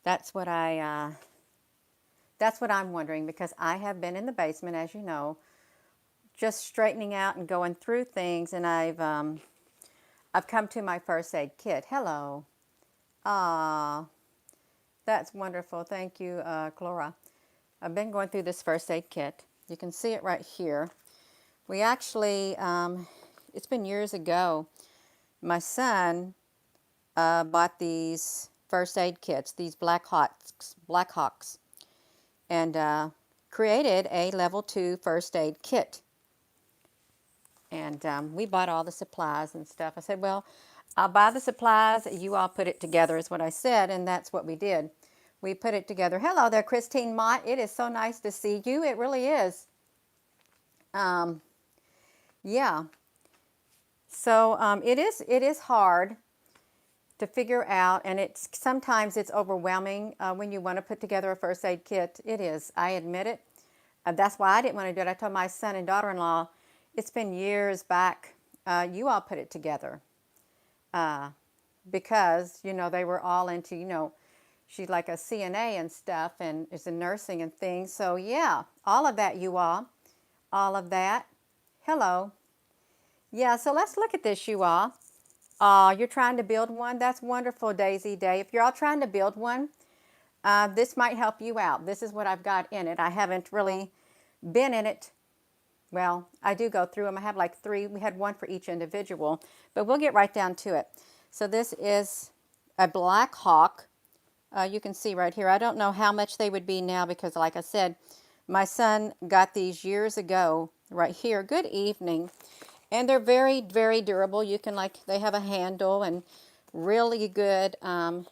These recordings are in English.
That's what I'm wondering, because I have been in the basement, as you know, just straightening out and going through things, and I've come to my first aid kit. Hello. Ah, that's wonderful. Thank you, Clara. I've been going through this first aid kit. You can see it right here. We actually, it's been years ago, my son bought these first aid kits, these Blackhawks, and created a level 2 first aid kit. And we bought all the supplies and stuff. I said, well, I'll buy the supplies, you all put it together, is what I said, and that's what we did. We put it together. Hello there, Christine Mott. It is so nice to see you. It really is. Yeah. So it is hard to figure out, and sometimes it's overwhelming when you want to put together a first aid kit. It is. I admit it. That's why I didn't want to do it. I told my son and daughter-in-law, it's been years back, you all put it together. Because, they were all into, she's like a CNA and stuff, and is in nursing and things. So yeah, all of that, all of that. Hello. Yeah, so let's look at this, you all. You're trying to build one? That's wonderful, Daisy Day. If you're all trying to build one, this might help you out. This is what I've got in it. I haven't really been in it. Well, I do go through them. I have like 3. We had one for each individual, but we'll get right down to it. So this is a Black Hawk. You can see right here. I don't know how much they would be now because, like I said, my son got these years ago right here. Good evening. And they're very, very durable. You can, they have a handle and really good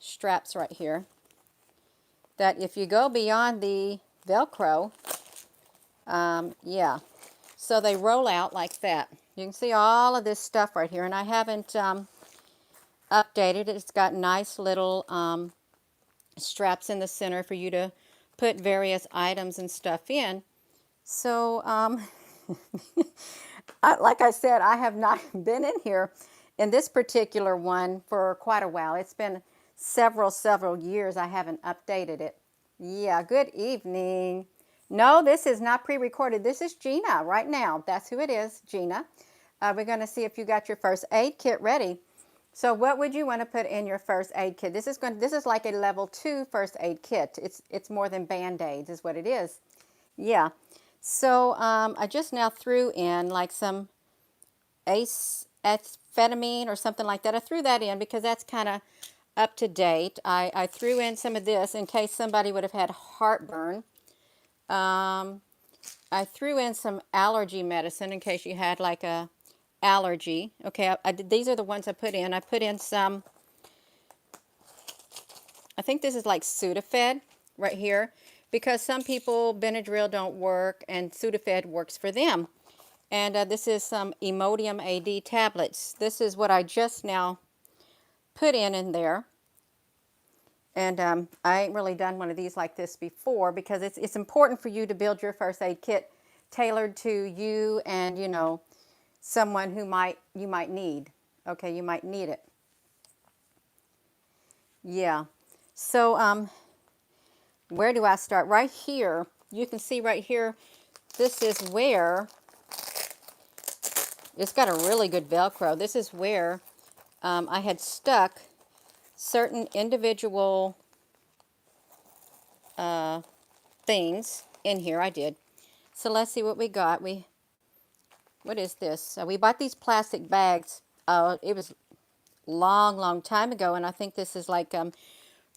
straps right here. That if you go beyond the Velcro, yeah. So they roll out like that. You can see all of this stuff right here. And I haven't updated it. It's got nice little straps in the center for you to put various items and stuff in. So, like I said, I have not been in here in this particular one for quite a while. It's been several years I haven't updated it. Yeah, good evening. No, this is not pre-recorded. This is Gina right now. That's who it is, Gina. We're going to see if you got your first aid kit ready. So what would you want to put in your first aid kit? This is like a level 2 first aid kit. It's more than Band-Aids is what it is. Yeah. So I just now threw in like some amphetamine or something like that. I threw that in because that's kind of up to date. I threw in some of this in case somebody would have had heartburn. I threw in some allergy medicine in case you had like a allergy. Okay, these are the ones I put in. I put in some, I think this is like Sudafed right here, because some people, Benadryl don't work and Sudafed works for them. And this is some Imodium AD tablets. This is what I just now put in there. And I ain't really done one of these like this before, because it's important for you to build your first aid kit tailored to you and, someone who you might need. Okay, you might need it. Yeah. So where do I start? Right here. You can see right here, this is where, it's got a really good Velcro. This is where I had stuck certain individual things in here. I did. So let's see what we got. What is this? We bought these plastic bags. It was long time ago, and I think this is like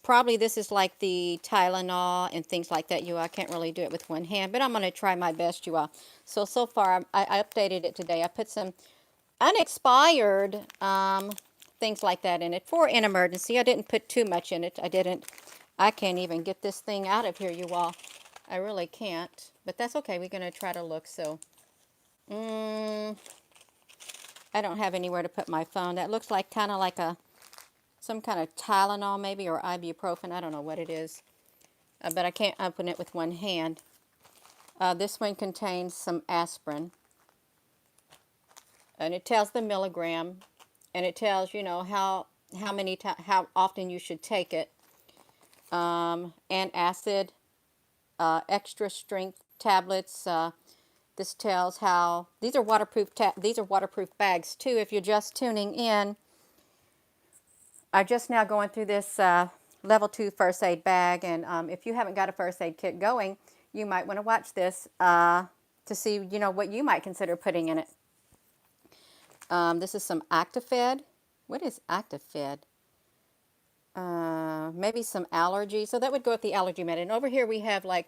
probably this is like the Tylenol and things like that. I can't really do it with one hand, but I'm going to try my best, you all. So far, I updated it today. I put some unexpired things like that in it for an emergency. I didn't put too much in it. I can't even get this thing out of here, you all. I really can't, but that's okay. We're going to try to look. So, I don't have anywhere to put my phone. That looks like kind of like some kind of Tylenol maybe, or ibuprofen. I don't know what it is, but I can't open it with one hand. This one contains some aspirin, and it tells the milligram, and it tells how often you should take it. Antacid, extra strength tablets. This tells how these are waterproof. These are waterproof bags too. If you're just tuning in, I'm just now going through this level 2 first aid bag, and if you haven't got a first aid kit going, you might want to watch this to see, you know, what you might consider putting in it. This is some ActiFed. What is ActiFed? Maybe some allergy. So that would go with the allergy med. And over here we have like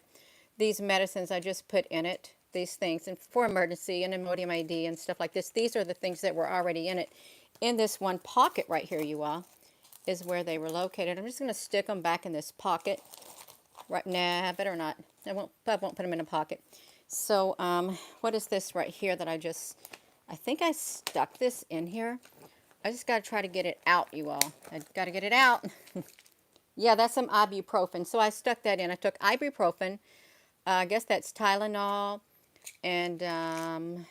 these medicines I just put in it. These things and for emergency and Imodium AD and stuff like this. These are the things that were already in it. In this one pocket right here, you all, is where they were located. I'm just going to stick them back in this pocket. Right now, better not. I won't put them in a pocket. So what is this right here that I think I stuck this in here. I just got to try to get it out, you all. I got to get it out. Yeah, that's some ibuprofen. So I stuck that in. I took ibuprofen. I guess that's Tylenol. And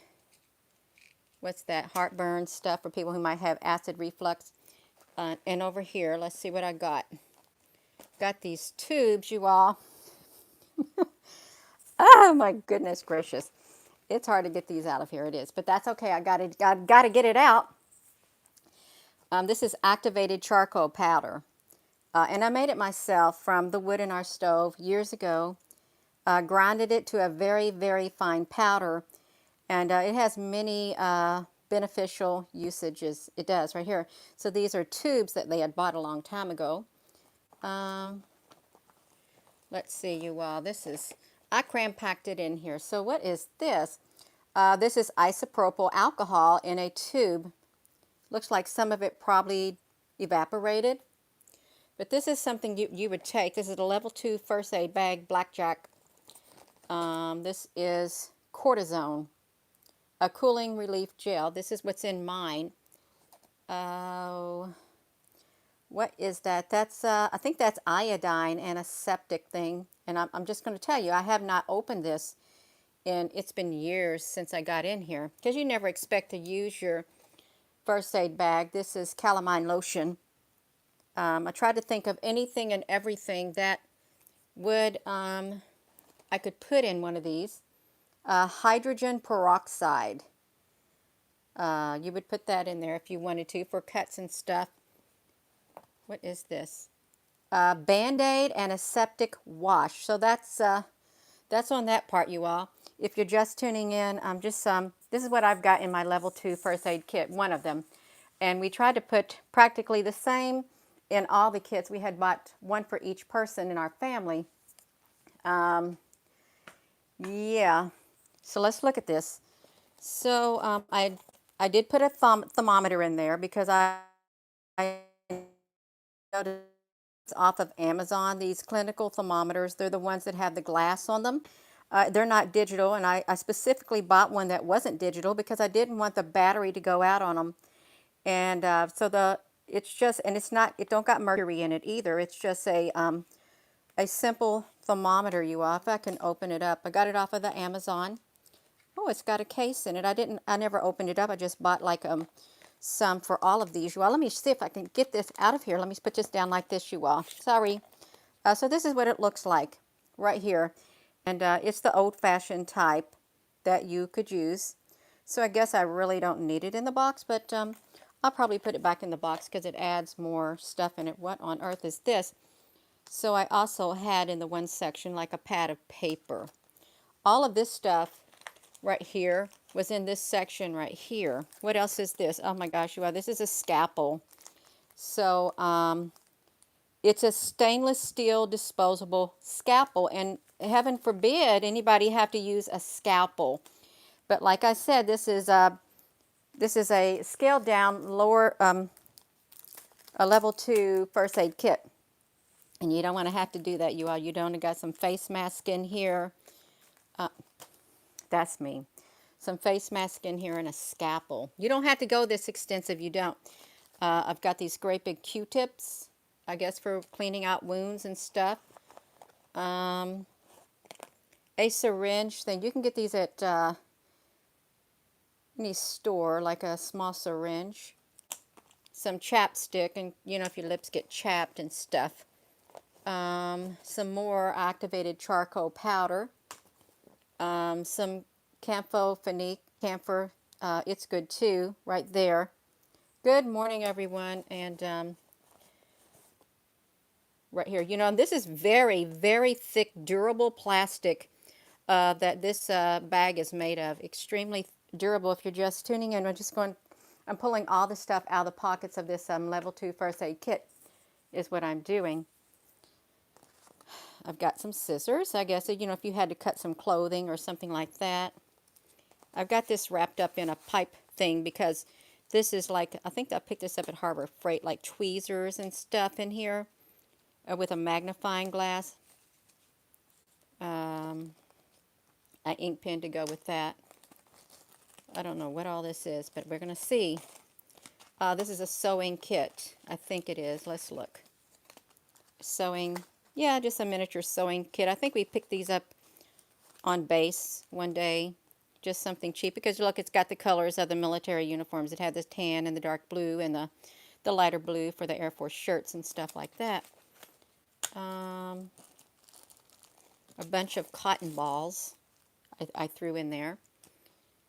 what's that? Heartburn stuff for people who might have acid reflux. And over here, let's see what I got. Got these tubes, you all. Oh, my goodness gracious. It's hard to get these out of here. It is. But that's okay. I got to get it out. This is activated charcoal powder. And I made it myself from the wood in our stove years ago. Grinded it to a very, very fine powder. And it has many beneficial usages. It does right here. So these are tubes that they had bought a long time ago. Let's see, you all. I cram-packed it in here. So what is this? This is isopropyl alcohol in a tube. Looks like some of it probably evaporated. But this is something you would take. This is a level 2 first aid bag, blackjack. This is cortisone, a cooling relief gel. This is what's in mine. What is that? That's I think that's iodine and a septic thing. And I'm just going to tell you, I have not opened this, and it's been years since I got in here, because you never expect to use your first aid bag. This is calamine lotion. I tried to think of anything and everything that would I could put in one of these. Hydrogen peroxide. You would put that in there if you wanted to for cuts and stuff. What is this? Band-Aid and a septic wash. So that's on that part, you all. If you're just tuning in, this is what I've got in my level 2 first aid kit, one of them. And we tried to put practically the same in all the kits. We had bought one for each person in our family. Yeah. So let's look at this. So I did put a thermometer in there because I noticed off of Amazon, these clinical thermometers. They're the ones that have the glass on them. They're not digital, and I specifically bought one that wasn't digital because I didn't want the battery to go out on them. And it don't got mercury in it either. It's just a simple thermometer, you all. If I can open it up. I got it off of the Amazon. Oh, it's got a case in it. I never opened it up. I just bought like some for all of these, you all. Let me see if I can get this out of here. Let me put this down like this, you all. Sorry. So this is what it looks like right here. And it's the old-fashioned type that you could use. So I guess I really don't need it in the box, but I'll probably put it back in the box because it adds more stuff in it. What on earth is this? So I also had in the one section like a pad of paper. All of this stuff right here was in this section right here. What else is this? Oh my gosh, you all, this is a scalpel. So it's a stainless steel disposable scalpel, and heaven forbid anybody have to use a scalpel. But like I said, this is a scaled down lower a level 2 first aid kit. And you don't want to have to do that, you all. You don't. Got some face mask in here. That's me. Some face mask in here and a scalpel. You don't have to go this extensive. You don't. I've got these great big Q-tips, I guess, for cleaning out wounds and stuff. A syringe thing. You can get these at any store, like a small syringe. Some chapstick, and you know, if your lips get chapped and stuff. some more activated charcoal powder, some camphor, it's good too, right there. Good morning, everyone, and right here. You know, this is very, very thick, durable plastic that this bag is made of. Extremely durable. If you're just tuning in, I'm pulling all the stuff out of the pockets of this level 2 first aid kit is what I'm doing. I've got some scissors, I guess, you know, if you had to cut some clothing or something like that. I've got this wrapped up in a pipe thing because this is like, I think I picked this up at Harbor Freight, like tweezers and stuff in here with a magnifying glass. An ink pen to go with that. I don't know what all this is, but we're going to see. This is a sewing kit. I think it is. Let's look. Sewing. Yeah, just a miniature sewing kit. I think we picked these up on base one day. Just something cheap because look, it's got the colors of the military uniforms. It had the tan and the dark blue and the lighter blue for the Air Force shirts and stuff like that. A bunch of cotton balls I threw in there.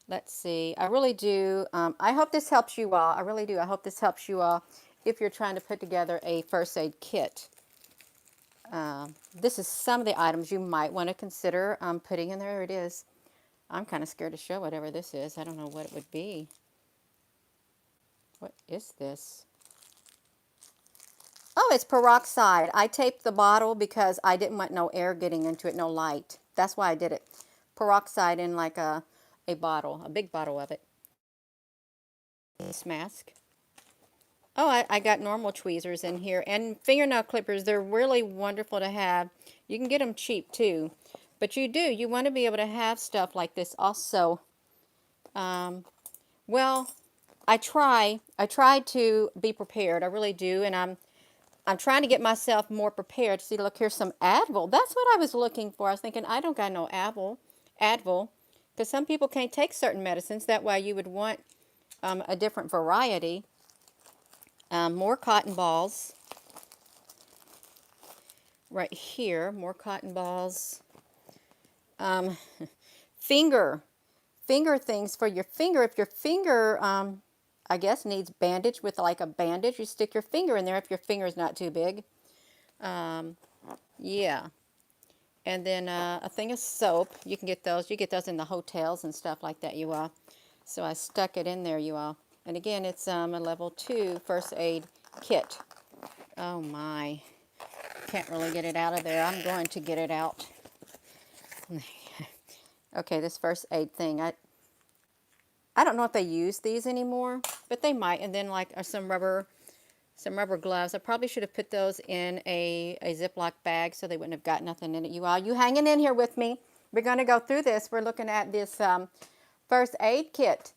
Let's see. I really do. I hope this helps you all. I really do. I hope this helps you all if you're trying to put together a first aid kit. This is some of the items you might want to consider putting in there. There it is. I'm kind of scared to show whatever this is. I don't know what it would be. What is this? Oh, it's peroxide. I taped the bottle because I didn't want no air getting into it, no light. That's why I did it. Peroxide in like a bottle, a big bottle of it. This mask. Oh, I got normal tweezers in here. And fingernail clippers, they're really wonderful to have. You can get them cheap too. But you want to be able to have stuff like this also. Well, I try to be prepared. I really do. And I'm trying to get myself more prepared. See, look, here's some Advil. That's what I was looking for. I was thinking, I don't got no Advil. Because some people can't take certain medicines. That way you would want a different variety. More cotton balls. Right here, more cotton balls. Finger things for your finger. If your finger, I guess, needs bandage with like a bandage, you stick your finger in there if your finger is not too big. Yeah. And then a thing of soap. You can get those. You get those in the hotels and stuff like that, you all. So I stuck it in there, you all. And again, it's a level 2 first aid kit. Oh my. Can't really get it out of there. I'm going to get it out. Okay, this first aid thing. I don't know if they use these anymore, but they might. And then like some rubber gloves. I probably should have put those in a Ziploc bag so they wouldn't have got nothing in it. You all, you hanging in here with me? We're going to go through this. We're looking at this first aid kit.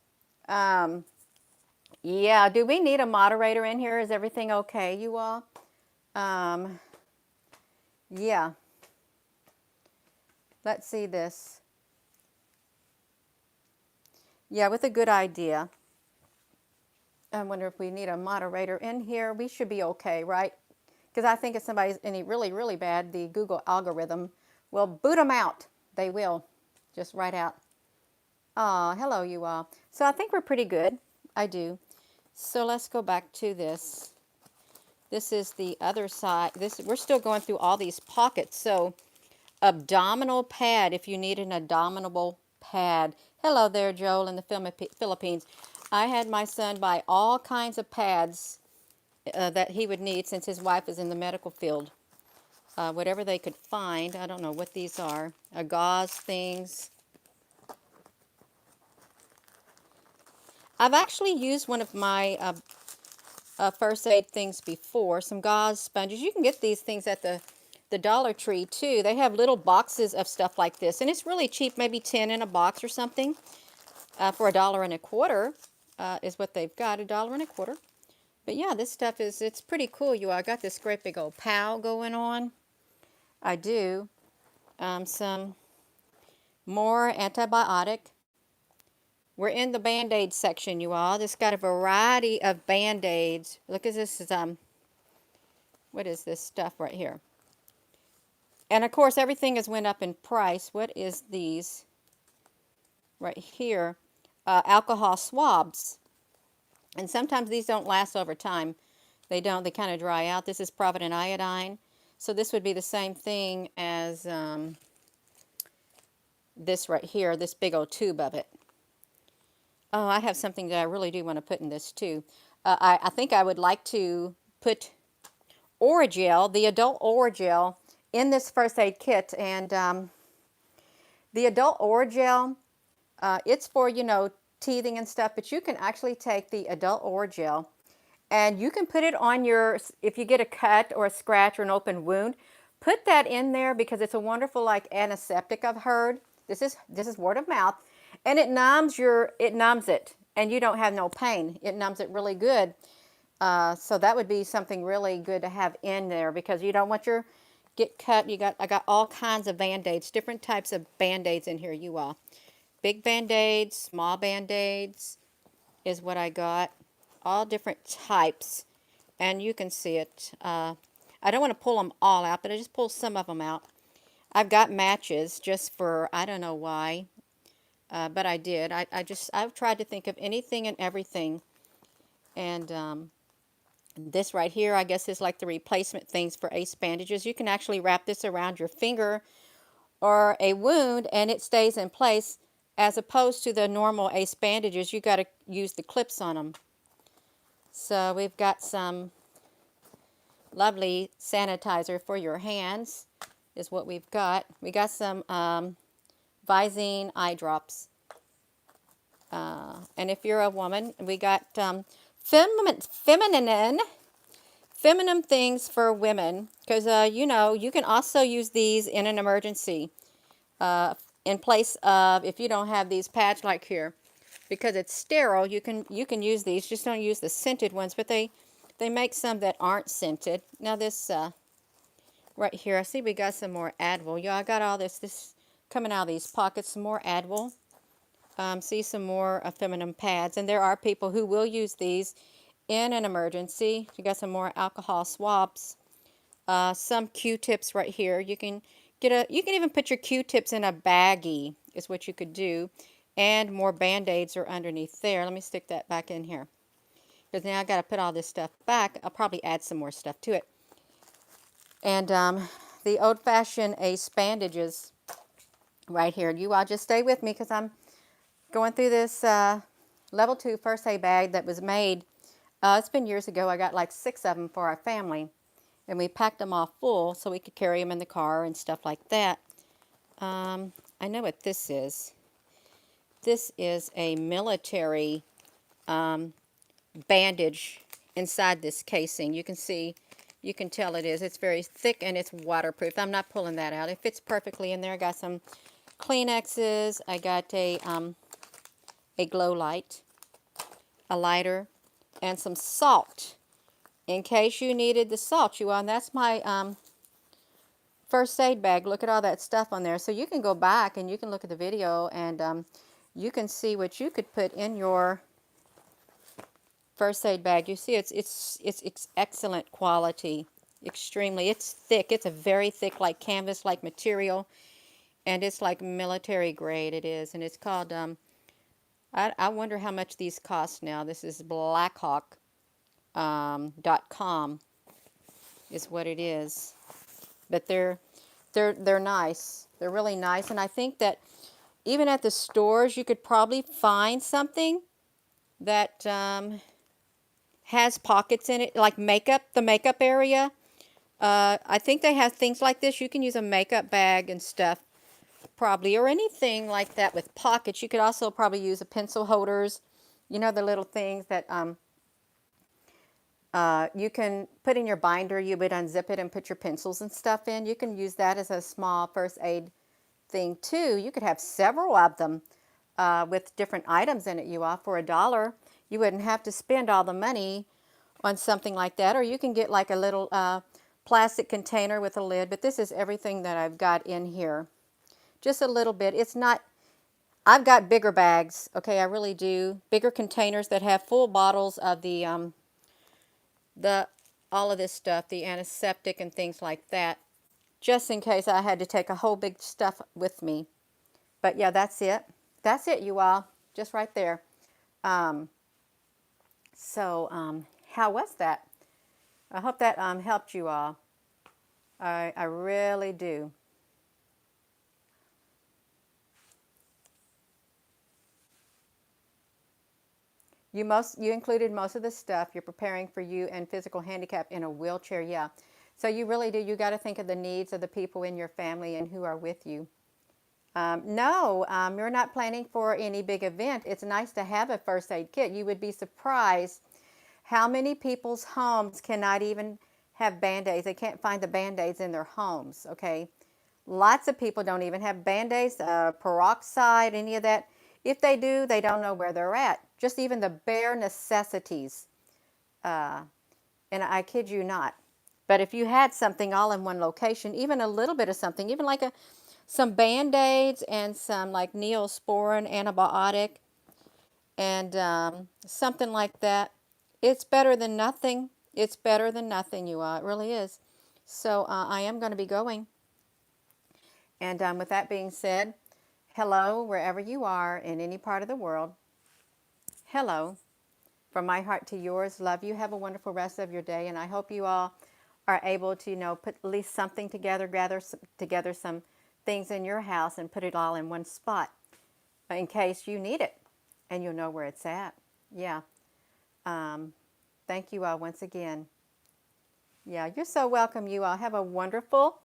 Yeah, do we need a moderator in here? Is everything okay, you all? Yeah. Let's see this. Yeah, with a good idea. I wonder if we need a moderator in here. We should be okay, right? Because I think if somebody's any really, really bad, the Google algorithm will boot them out. They will. Just right out. Oh, hello, you all. So I think we're pretty good. I do. So let's go back to this. This is the other side. We're still going through all these pockets. So abdominal pad, if you need an abdominal pad. Hello there, Joel, in the Philippines. I had my son buy all kinds of pads that he would need since his wife is in the medical field. Whatever they could find. I don't know what these are. Gauze things. I've actually used one of my first aid things before. Some gauze sponges. You can get these things at the Dollar Tree too. They have little boxes of stuff like this, and it's really cheap, maybe 10 in a box or something. For $1.25 is what they've got, $1.25. But yeah, this stuff it's pretty cool. I got this great big old POW going on. I do. Some more antibiotic. We're in the Band-Aid section, you all. This got a variety of Band-Aids. Look at this. What is this stuff right here? And of course, everything has went up in price. What is these right here? Alcohol swabs. And sometimes these don't last over time. They don't. They kind of dry out. This is Provident iodine. So this would be the same thing as this right here, this big old tube of it. Oh, I have something that I really do want to put in this too. I think I would like to put Oragel, the adult Oragel, in this first aid kit. And the adult Oragel, it's for, you know, teething and stuff, but you can actually take the adult Oragel and you can put it on your, if you get a cut or a scratch or an open wound, put that in there because it's a wonderful like antiseptic, I've heard. This is word of mouth. And it numbs it and you don't have no pain. It numbs it really good. So that would be something really good to have in there because you don't want your get cut. I got all kinds of Band-Aids, different types of Band-Aids in here, you all. Big Band-Aids, small Band-Aids is what I got. All different types. And you can see it. I don't want to pull them all out, but I just pull some of them out. I've got matches just for, I don't know why, but I did. I've tried to think of anything and everything. And this right here, I guess, is like the replacement things for ace bandages. You can actually wrap this around your finger or a wound and it stays in place, as opposed to the normal ace bandages. You got to use the clips on them. So we've got some lovely sanitizer for your hands is what we've got. We got some Visine eye drops. And if you're a woman, we got feminine things for women, because you know, you can also use these in an emergency in place of, if you don't have these pads like here, because it's sterile, you can use these. Just don't use the scented ones, but they make some that aren't scented. Now this right here, I see we got some more Advil. Yeah, I got all this coming out of these pockets, some more Advil. See some more feminine pads, and there are people who will use these in an emergency. You got some more alcohol swabs, some Q-tips right here. You can even put your Q-tips in a baggie is what you could do, and more Band-Aids are underneath there. Let me stick that back in here because now I got to put all this stuff back. I'll probably add some more stuff to it. And the old-fashioned ace bandages right here. You all just stay with me because I'm going through this level 2 first aid bag that was made. It's been years ago. I got like 6 of them for our family. And we packed them all full so we could carry them in the car and stuff like that. I know what this is. This is a military bandage inside this casing. You can see, you can tell it is. It's very thick and it's waterproof. I'm not pulling that out. It fits perfectly in there. I got some Kleenexes. I got a glow light, a lighter, and some salt in case you needed the salt, you all. And that's my first aid bag. Look at all that stuff on there. So you can go back and you can look at the video and you can see what you could put in your first aid bag. You see it's excellent quality, extremely. It's thick. It's a very thick, like canvas-like material, and it's like military grade it is. And it's called I wonder how much these cost now. This is blackhawk.com is what it is. But they're nice. They're really nice. And I think that even at the stores, you could probably find something that has pockets in it, like makeup, the makeup area. I think they have things like this. You can use a makeup bag and stuff, probably, or anything like that with pockets. You could also probably use a pencil holders, you know, the little things that you can put in your binder. You would unzip it and put your pencils and stuff in. You can use that as a small first aid thing too. You could have several of them with different items in it. You all, for $1, you wouldn't have to spend all the money on something like that. Or you can get like a little plastic container with a lid. But this is everything that I've got in here. Just a little bit. It's not, I've got bigger bags, okay, I really do. Bigger containers that have full bottles of the all of this stuff, the antiseptic and things like that, just in case I had to take a whole big stuff with me. But yeah, that's it. That's it, you all. Just right there. Um, so, how was that? I hope that helped you all. I really do. You included most of the stuff. You're preparing for you and physical handicap in a wheelchair. Yeah. So you really do. You got to think of the needs of the people in your family and who are with you. No, you're not planning for any big event. It's nice to have a first aid kit. You would be surprised how many people's homes cannot even have band-aids. They can't find the band-aids in their homes, okay? Lots of people don't even have band-aids, peroxide, any of that. If they do, they don't know where they're at. Just even the bare necessities. Uh, and I kid you not. But if you had something all in one location, even a little bit of something, even like some Band-Aids and some like Neosporin antibiotic and something like that, it's better than nothing. It's better than nothing, you all. It really is. So I am going to be going. And with that being said, hello, wherever you are in any part of the world. Hello. From my heart to yours, love you. Have a wonderful rest of your day. And I hope you all are able to, put at least something together, gather together some things in your house and put it all in one spot in case you need it and you'll know where it's at. Yeah. Thank you all once again. Yeah, you're so welcome. You all have a wonderful